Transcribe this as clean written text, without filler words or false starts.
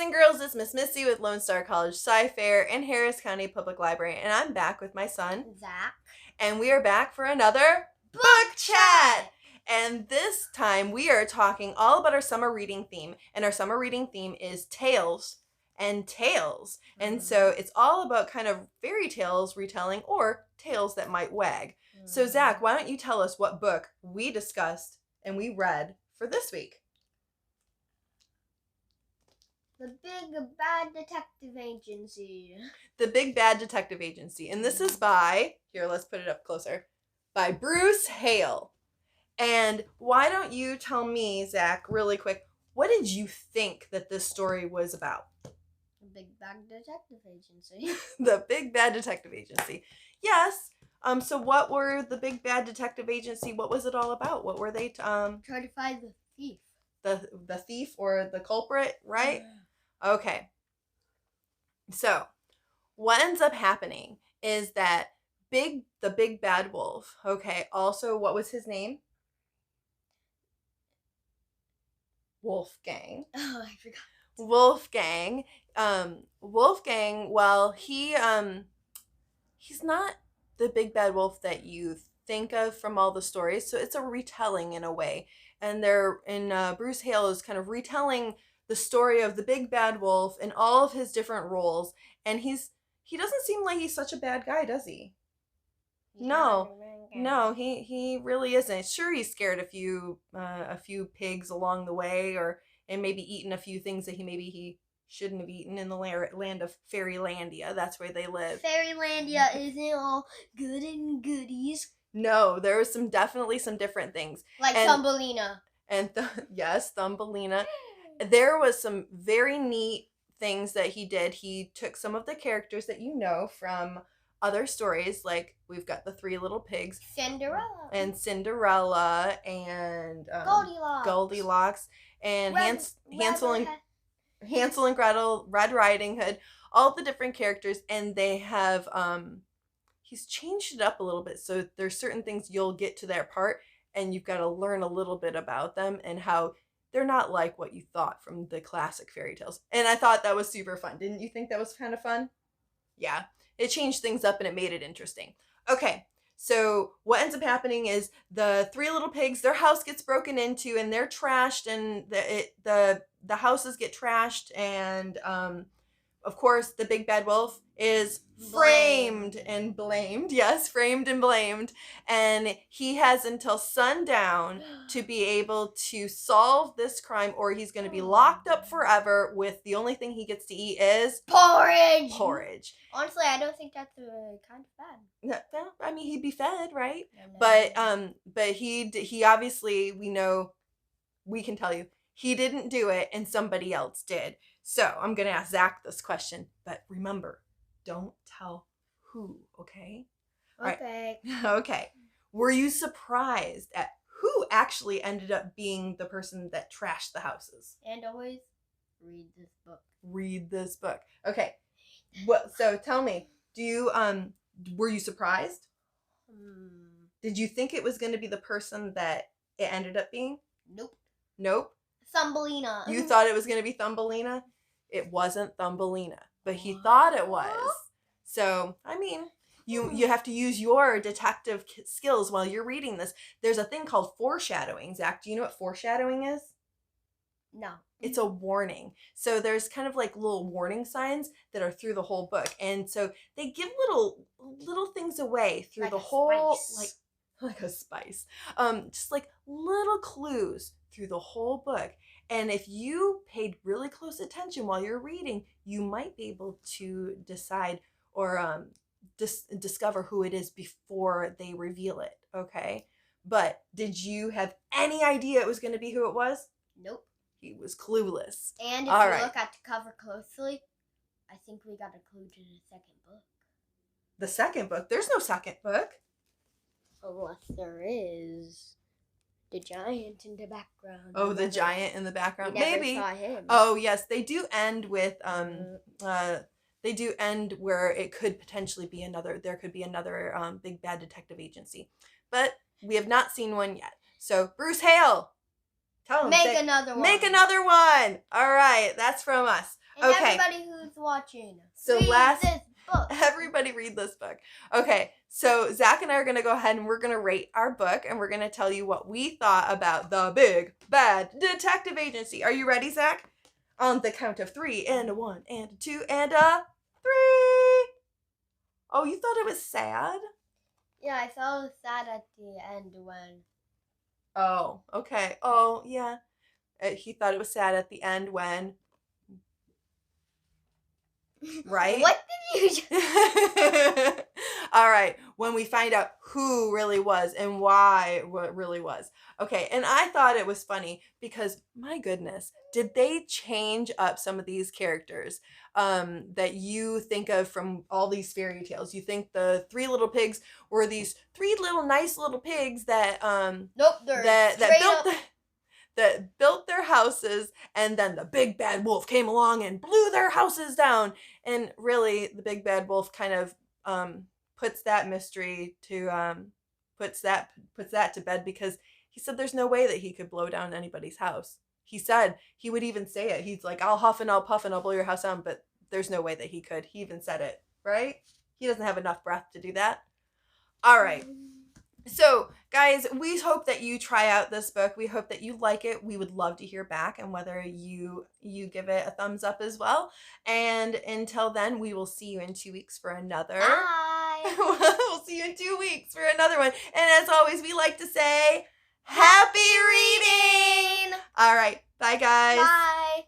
and girls, it's Miss Missy with Lone Star College Sci-Fair and Harris County Public Library, and I'm back with my son, Zach. And we are back for another book chat! And this time we are talking all about our summer reading theme, and our summer reading theme is tales and tales. And so it's all about kind of fairy tales retelling or tales that might wag. So Zach, why don't you tell us what book we discussed and we read for this week? The Big Bad Detective Agency. The Big Bad Detective Agency. And this is by, here, let's put it up closer, by Bruce Hale. And why don't you tell me, Zach, really quick, what did you think that this story was about? The Big Bad Detective Agency. The Big Bad Detective Agency. Yes. So what were the Big Bad Detective Agency? What was it all about? What were they Trying to find the thief. The thief or the culprit, right? Okay. So, what ends up happening is that the big bad wolf, okay, also, what was his name? Wolfgang. Oh, I forgot. Wolfgang. Wolfgang, well, he's not the big bad wolf that you think of from all the stories, so it's a retelling in a way. And Bruce Hale is kind of retelling the story of the big bad wolf in all of his different roles, and he doesn't seem like he's such a bad guy, does he? No, he really isn't. Sure, he's scared a few pigs along the way, and maybe eaten a few things that he shouldn't have eaten in the land of Fairylandia. That's where they live. Fairylandia isn't all good and goodies. No, there was definitely some different things. Like Thumbelina. And yes, Thumbelina. There was some very neat things that he did. He took some of the characters that you know from other stories, like we've got the Three Little Pigs. Cinderella. And Goldilocks. And Hansel and Gretel, Red Riding Hood, all the different characters, and they have he's changed it up a little bit, so there's certain things you'll get to their part and you've got to learn a little bit about them and how they're not like what you thought from the classic fairy tales. And I thought that was super fun. Didn't you think that was kind of fun? Yeah, it changed things up and it made it interesting. Okay, so what ends up happening is the Three Little Pigs, their house gets broken into and they're trashed, and the houses get trashed, and of course the big bad wolf is framed and blamed. Yes, framed and blamed, and he has until sundown to be able to solve this crime, or he's going to be locked up forever with the only thing he gets to eat is porridge. Honestly, I don't think that's kind of bad. No, I mean, he'd be fed, right? But he obviously, we can tell you, he didn't do it and somebody else did. So I'm going to ask Zach this question, but remember, don't tell who, okay? Okay. Right. Okay. Were you surprised at who actually ended up being the person that trashed the houses? And always read this book. Read this book. Okay. So tell me, were you surprised? Did you think it was going to be the person that it ended up being? Nope. Thumbelina. You thought it was going to be Thumbelina? It wasn't Thumbelina, but he thought it was. So, I mean, you have to use your detective skills while you're reading this. There's a thing called foreshadowing. Zach, do you know what foreshadowing is? No. It's a warning. So there's kind of like little warning signs that are through the whole book. And so they give little things away through the whole, like a spice. Just like little clues through the whole book. And if you paid really close attention while you're reading, you might be able to decide or discover who it is before they reveal it, okay? But did you have any idea it was going to be who it was? Nope. He was clueless. And if you look at the cover closely, I think we got a clue to the second book. The second book? There's no second book. Unless there is. The giant in the background. Oh, the giant in the background. We never Maybe. saw him. Oh, yes. They do end with they do end where it could potentially be there could be another big bad detective agency. But we have not seen one yet. So, Bruce Hale, tell him. Make another one. Make another one. All right. That's from us. And Okay. everybody who's watching, So read this book. Everybody read this book. Okay, so Zach and I are going to go ahead and we're going to rate our book and we're going to tell you what we thought about the Big Bad Detective Agency. Are you ready, Zach? On the count of 3, and a 1, and a 2, and a 3. Oh, you thought it was sad? Yeah, I thought it was sad at the end when... Oh, okay. Oh, yeah. He thought it was sad at the end when... Right? What did you just... All right, when we find out who really was and why what really was. Okay, and I thought it was funny because, my goodness, did they change up some of these characters that you think of from all these fairy tales? You think the 3 little pigs were these 3 little nice little pigs that Nope, they're that built their houses, and then the big bad wolf came along and blew their houses down. And really, the big bad wolf kind of puts that mystery to puts that to bed, because he said there's no way that he could blow down anybody's house. He said he would even say it. He's like, I'll huff and I'll puff and I'll blow your house down, but there's no way that he could. He even said it, right? He doesn't have enough breath to do that. All right. So, guys, we hope that you try out this book. We hope that you like it. We would love to hear back and whether you give it a thumbs up as well. And until then, we will see you in 2 weeks for another. Bye. We'll see you in 2 weeks for another one. And as always, we like to say, happy reading! All right. Bye, guys. Bye.